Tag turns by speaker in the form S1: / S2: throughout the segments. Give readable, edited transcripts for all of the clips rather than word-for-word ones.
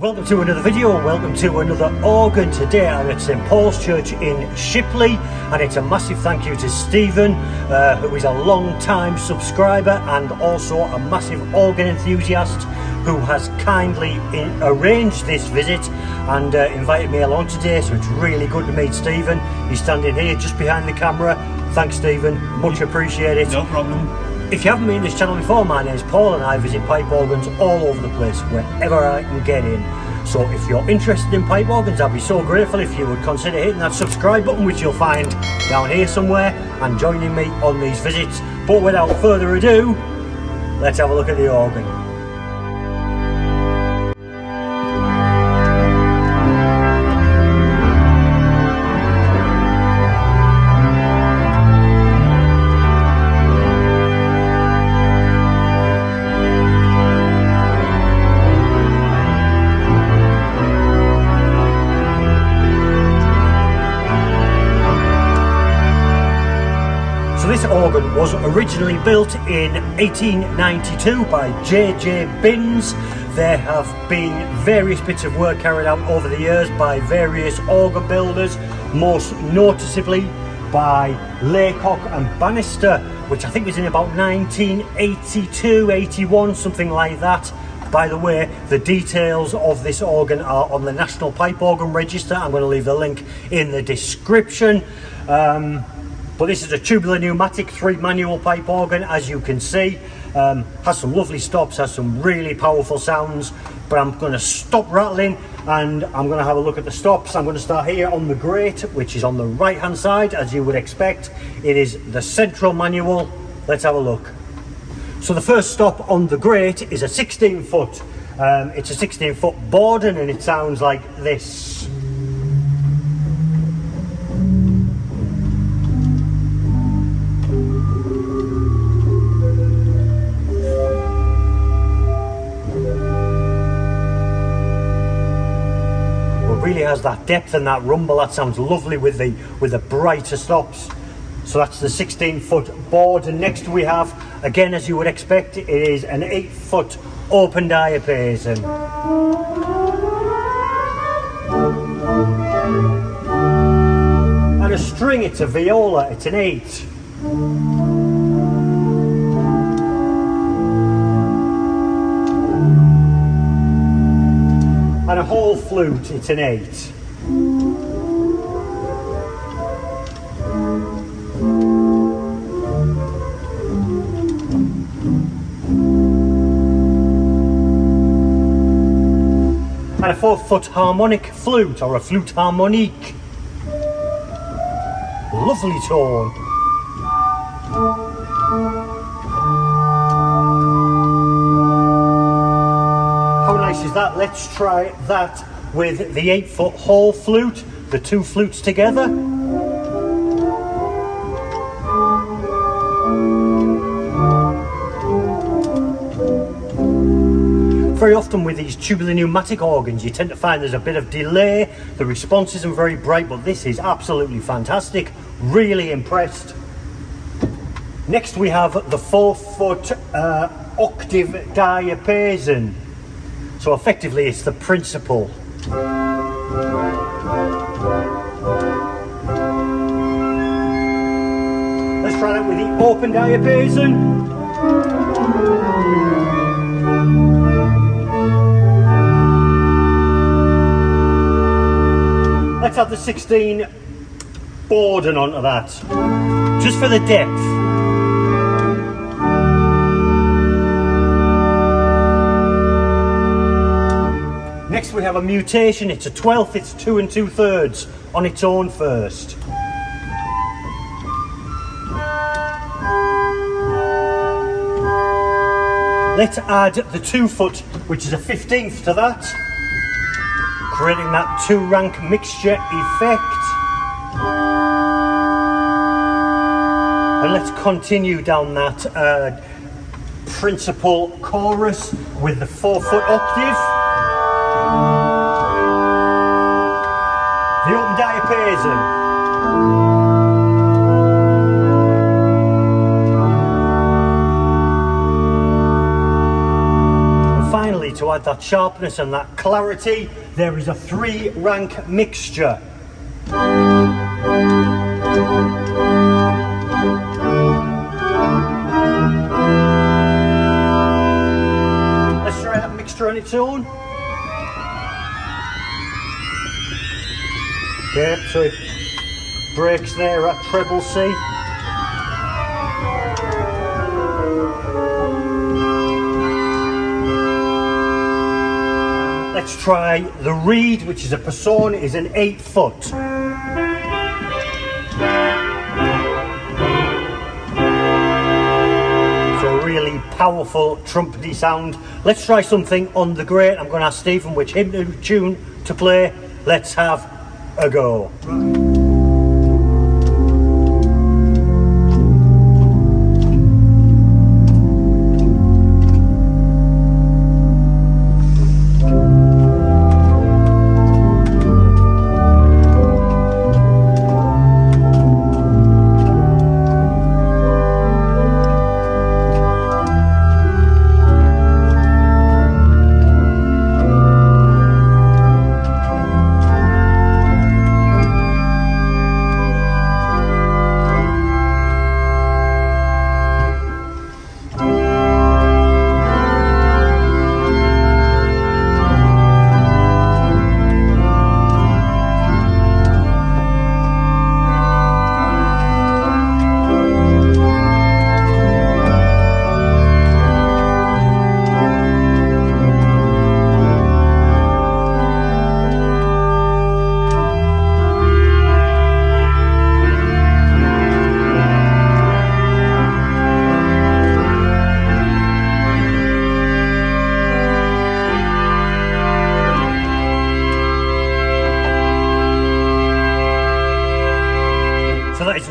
S1: Welcome to another video, welcome to another organ. Today I'm at St Paul's Church in Shipley, and it's a massive thank you to Stephen, who is a long time subscriber and also a massive organ enthusiast, who has kindly arranged this visit and invited me along today. So it's really good to meet Stephen. He's standing here just behind the camera. Thanks Stephen, much appreciated.
S2: No problem.
S1: If you haven't been to this channel before, my name's Paul and I visit pipe organs all over the place, wherever I can get in. So if you're interested in pipe organs, I'd be so grateful if you would consider hitting that subscribe button, which you'll find down here somewhere, and joining me on these visits. But without further ado, let's have a look at the organ. So this organ was originally built in 1892 by J.J. Binns. There have been various bits of work carried out over the years by various organ builders, most noticeably by Laycock and Bannister, which I think was in about 1982, 81, something like that. By the way, the details of this organ are on the National Pipe Organ Register. I'm going to leave the link in the description. But this is a tubular pneumatic 3 manual pipe organ, as you can see. Has some lovely stops, has some really powerful sounds. But I'm going to stop rattling and I'm going to have a look at the stops. I'm going to start here on the grate, which is on the right hand side, as you would expect. It is the central manual. Let's have a look. So the first stop on the grate is a 16 foot. It's a 16 foot Borden, and it sounds like this. Really has that depth and that rumble. That sounds lovely with the brighter stops. So that's the 16 foot board, and next we have, again as you would expect, it is an 8 foot open diapason. And a string, it's a viola, it's an 8. And a whole flute, it's an 8. And a 4 foot harmonic flute, or a flute harmonique. Lovely tone. How nice is that? Let's try that with the 8 foot whole flute, the 2 flutes together. Very often with these tubular pneumatic organs, you tend to find there's a bit of delay. The response isn't very bright, but this is absolutely fantastic. Really impressed. Next we have the 4 foot octave diapason. So effectively it's the principal. Let's try that with the open diapason. Let's add the 16 Borden onto that, just for the depth. Next we have a mutation. It's a 12th, it's 2 2/3 on its own first. Let's add the 2 foot, which is a 15th to that, creating that 2 rank mixture effect. And let's continue down that principal chorus with the 4 foot octave. The open diapason. to add add that sharpness and that clarity, there is a 3-rank mixture. Let's try that mixture on its own. Yep, so it breaks there at treble C. Let's try the reed, which is a Person, is an 8 foot. So a really powerful trumpety sound. Let's try something on the grate. I'm going to ask Stephen which tune to play. Let's have a go.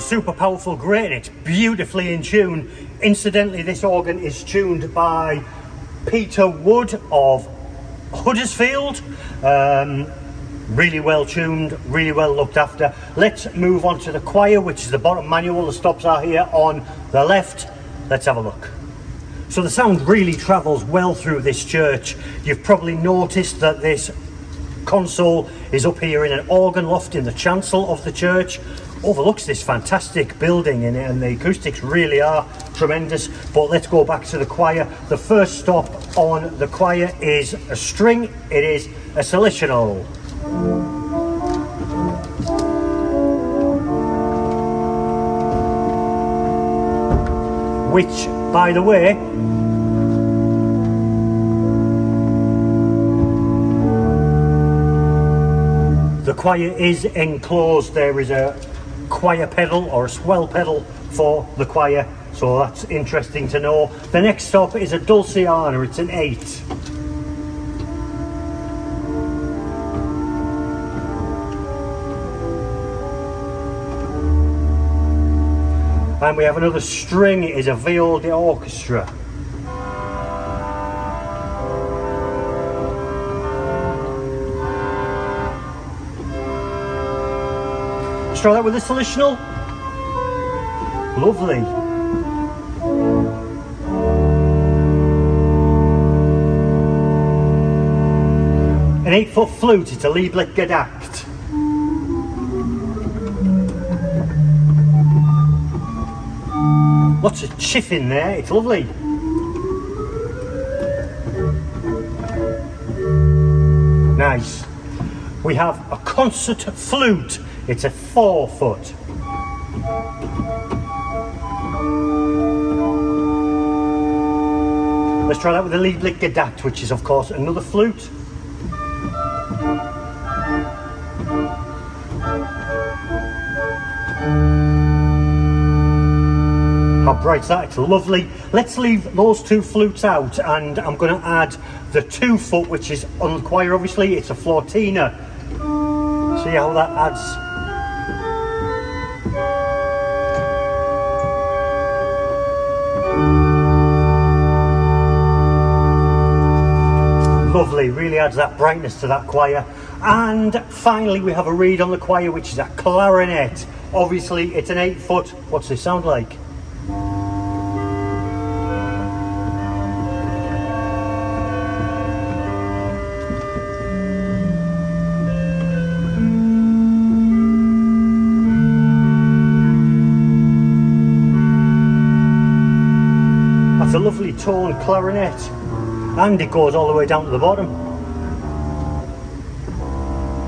S1: Super powerful grate, and it's beautifully in tune. Incidentally, this organ is tuned by Peter Wood of Huddersfield. Really well tuned, really well looked after. Let's move on to the choir, which is the bottom manual. The stops are here on the left. Let's have a look. So the sound really travels well through this church. You've probably noticed that this console is up here in an organ loft in the chancel of the church. Overlooks this fantastic building in it, and the acoustics really are tremendous. But let's go back to the choir. The first stop on the choir is a string. It is a solitional. Which, by the way, the choir is enclosed. There is a choir pedal or a swell pedal for the choir, so that's interesting to know. The next stop is a dulciana. It's an 8. And we have another string. It is a viol d'orchestra. Let's try that with the solitional. Lovely. An 8-foot flute. It's a lieblich gedackt. Lots of chiff in there. It's lovely. Nice. We have a concert flute. It's a 4-foot. Let's try that with the lieblich gedackt, which is of course another flute. How bright's that? It's lovely. Let's leave those 2 flutes out, and I'm going to add the 2-foot, which is on the choir. Obviously it's a flautina. See how that adds. Lovely, really adds that brightness to that choir. And finally we have a reed on the choir, which is a clarinet. Obviously it's an 8-foot. What's this sound like? tone clarinet, and it goes all the way down to the bottom.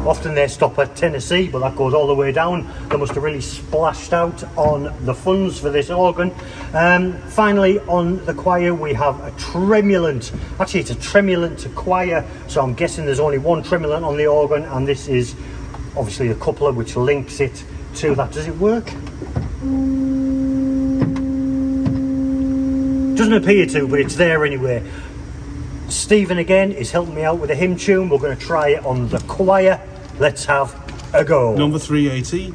S1: Often they stop at Tennessee, but that goes all the way down. They must have really splashed out on the funds for this organ. Finally, on the choir, we have a tremulant. Actually, it's a tremulant choir, so I'm guessing there's only one tremulant on the organ, and this is obviously the coupler which links it to that. Does it work? Doesn't appear to, but it's there anyway. Stephen again is helping me out with a hymn tune. We're going to try it on the choir. Let's have a go.
S2: Number 380.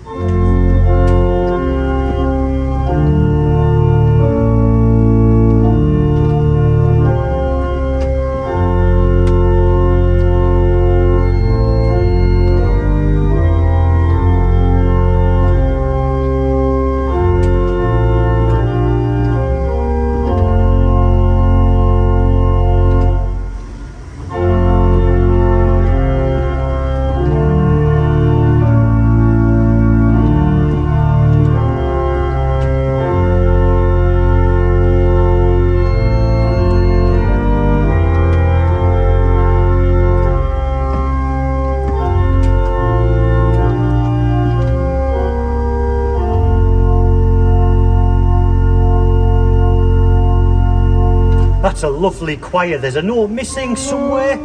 S1: That's a lovely choir. There's a note missing somewhere.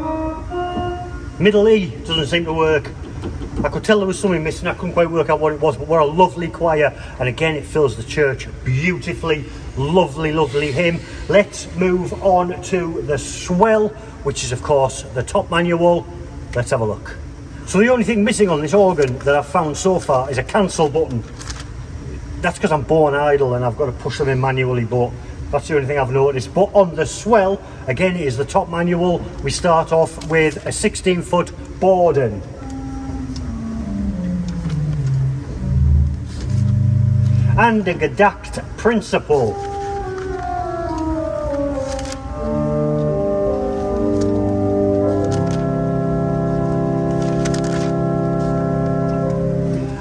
S1: Middle E doesn't seem to work. I could tell there was something missing. I couldn't quite work out what it was, but we're a lovely choir, and again it fills the church beautifully. Lovely, lovely hymn. Let's move on to the swell, which is of course the top manual. Let's have a look. So the only thing missing on this organ that I've found so far is a cancel button. That's because I'm born idle and I've got to push them in manually, but that's the only thing I've noticed. But on the swell, again, it is the top manual. We start off with a 16-foot Borden. And a Gedacht principle.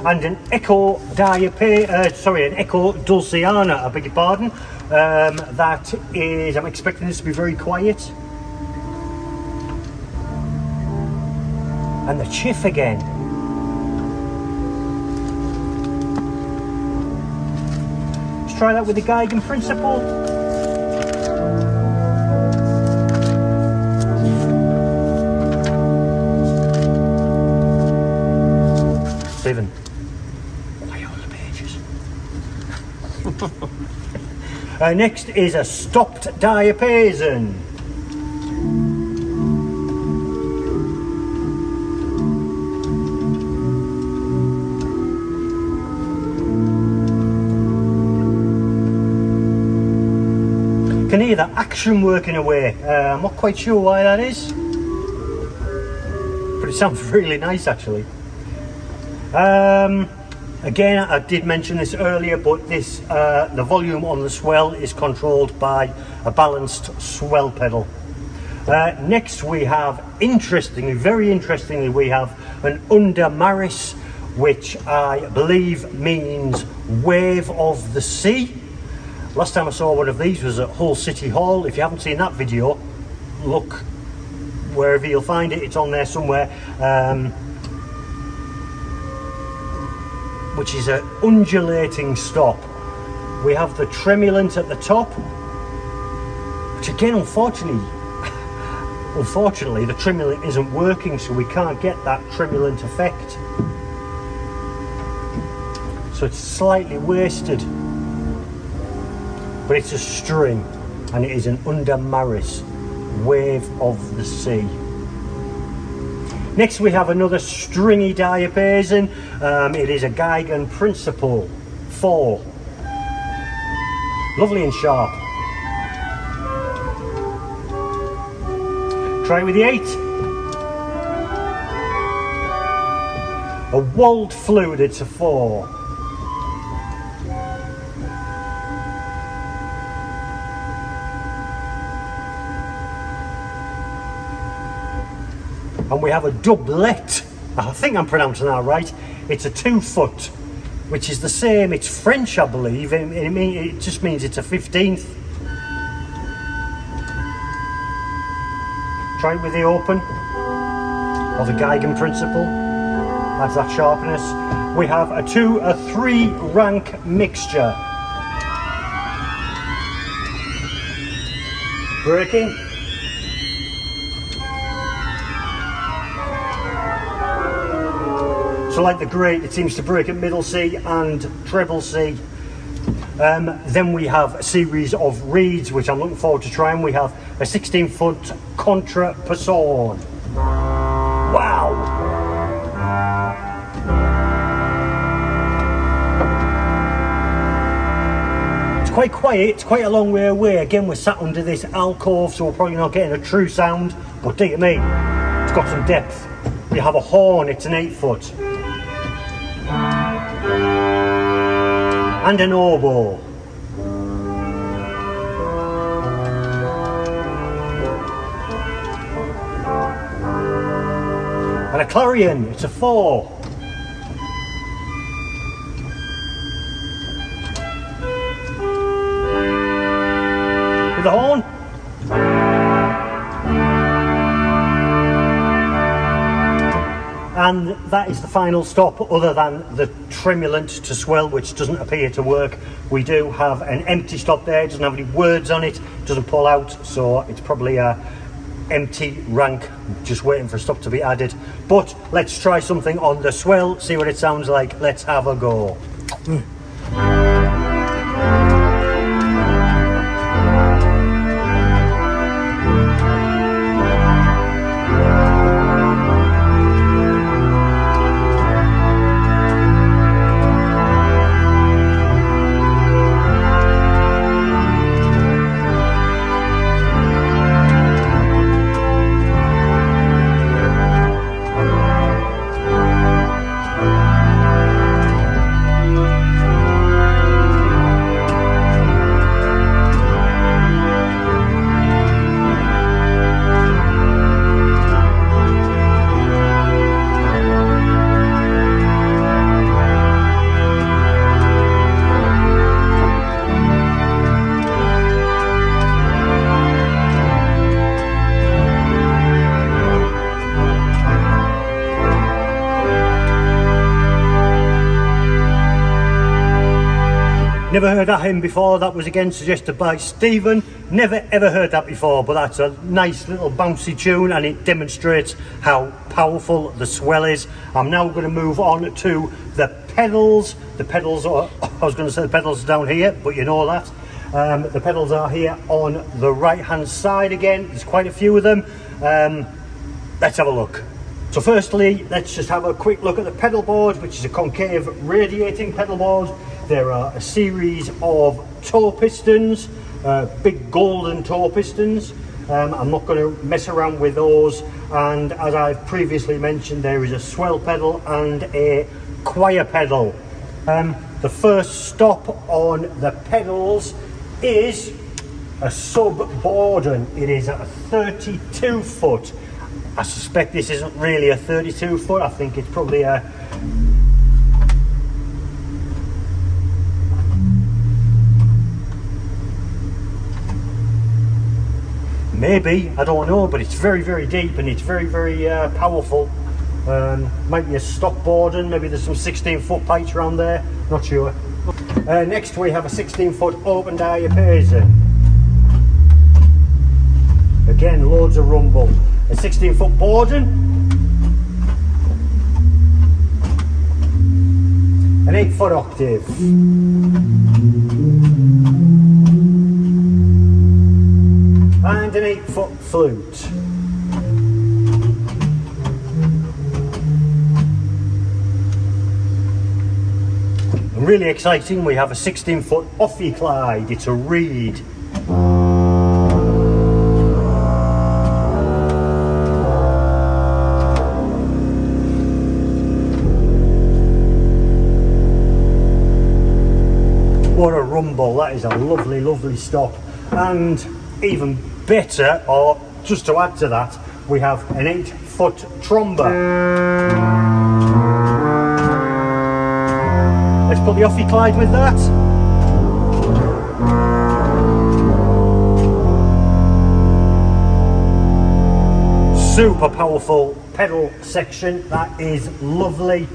S1: And an Echo an Echo Dulciana, I beg your pardon. That is, I'm expecting this to be very quiet. And the chiff again. Let's try that with the Geigen principle. Stephen. Next is a stopped diapason. Can hear the action working away. I'm not quite sure why that is, but it sounds really nice actually. Again, I did mention this earlier, but this the volume on the swell is controlled by a balanced swell pedal. Next we have, very interestingly, we have an under maris, which I believe means wave of the sea. Last time I saw one of these was at Hull City Hall. If you haven't seen that video, look wherever you'll find it, it's on there somewhere. Which is an undulating stop. We have the tremulant at the top, which again, unfortunately, the tremulant isn't working, so we can't get that tremulant effect. So it's slightly wasted, but it's a string, and it is an under maris, wave of the sea. Next we have another stringy diapason. It is a Geigen principle 4. Lovely and sharp. Try with the 8. A Wald flute, it's a 4. And we have a doublet. I think I'm pronouncing that right. It's a 2-foot, which is the same. It's French, I believe. It just means it's a 15th. try it with the open, or the Geigen principle, adds that sharpness. We have a 3 rank mixture. Breaking. So like the great, it seems to break at middle C and treble C. Then we have a series of reeds, which I'm looking forward to trying. We have a 16-foot contra person. Wow! It's quite quiet, it's quite a long way away. Again, we're sat under this alcove, so we're probably not getting a true sound, but dear me, it's got some depth. We have a horn, it's an 8-foot. And an oboe. And a clarion, it's a 4. With a horn. And that is the final stop, other than the tremulant to swell, which doesn't appear to work. We do have an empty stop there, it doesn't have any words on it, doesn't pull out, so it's probably a empty rank, just waiting for a stop to be added. But let's try something on the swell, see what it sounds like. Let's have a go. Never heard that hymn before. That was again suggested by Stephen. Never ever heard that before, but that's a nice little bouncy tune, and it demonstrates how powerful the swell is. I'm now going to move on to the pedals. The pedals are, I was going to say the pedals are down here, but you know that. The pedals are here on the right hand side again. There's quite a few of them. Let's have a look. So firstly, let's just have a quick look at the pedal board, which is a concave radiating pedal board. There are a series of toe pistons, big golden toe pistons. I'm not going to mess around with those. And as I've previously mentioned, there is a swell pedal and a choir pedal. The first stop on the pedals is a sub-Borden. It is a 32 foot. I suspect this isn't really a 32 foot. I think it's probably a maybe, I don't know, but it's very, very deep and it's very, very powerful. Might be a stock Borden, maybe there's some 16-foot pipes around there, not sure. Next we have a 16-foot open diapason. Again, loads of rumble. A 16-foot Borden. An 8-foot octave. And an 8-foot flute. And really exciting, we have a 16-foot Offie Clyde. It's a reed. What a rumble, that is a lovely, lovely stop. And even better, or just to add to that, we have an 8-foot tromba. Let's put the Offie Clyde with that. super powerful pedal section. That is lovely.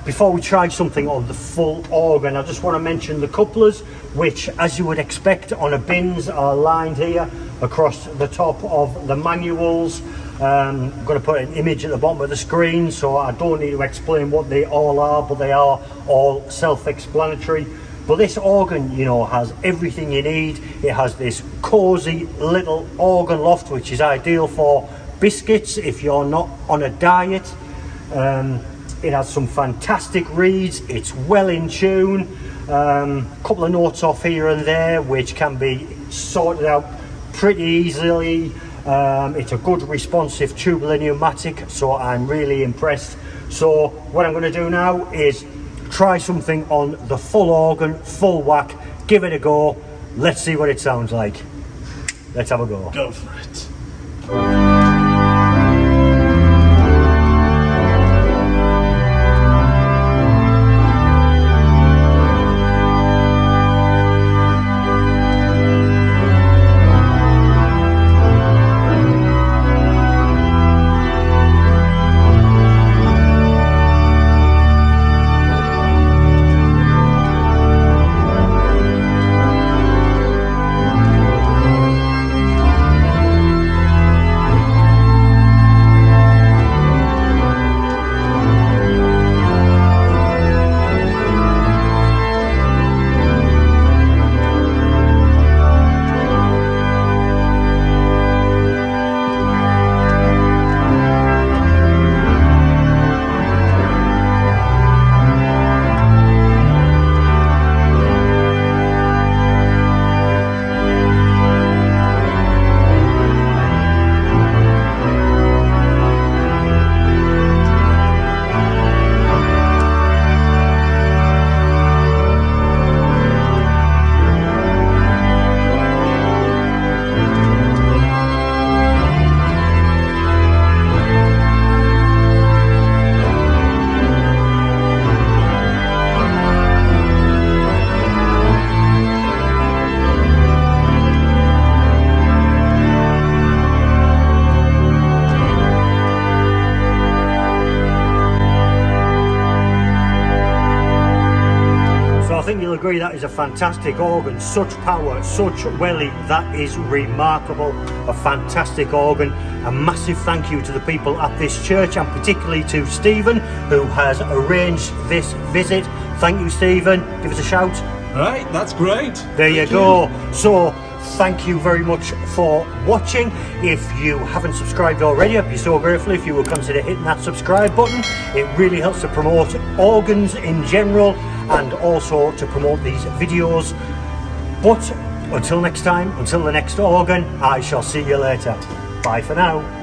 S1: Before we try something on the full organ, I just want to mention the couplers, which, as you would expect on a bins, are lined here across the top of the manuals. I'm going to put an image at the bottom of the screen, so I don't need to explain what they all are, but they are all self-explanatory. But this organ, you know, has everything you need. It has this cozy little organ loft, which is ideal for biscuits if you're not on a diet. It has some fantastic reeds. It's well in tune. Couple of notes off here and there, which can be sorted out pretty easily. It's a good responsive tubular pneumatic, so I'm really impressed. So what I'm going to do now is try something on the full organ, full whack, give it a go. Let's see what it sounds like. Let's have a go.
S2: Go for it.
S1: I think you'll agree that is a fantastic organ. Such power, such welly, that is remarkable. A fantastic organ. A massive thank you to the people at this church, and particularly to Stephen, who has arranged this visit. Thank you, Stephen. Give us a shout.
S2: Right, that's great.
S1: There you go. So thank you very much for watching. If you haven't subscribed already, I'd be so grateful if you would consider hitting that subscribe button. It really helps to promote organs in general, and also to promote these videos. But until next time, until the next organ, I shall see you later. Bye for now.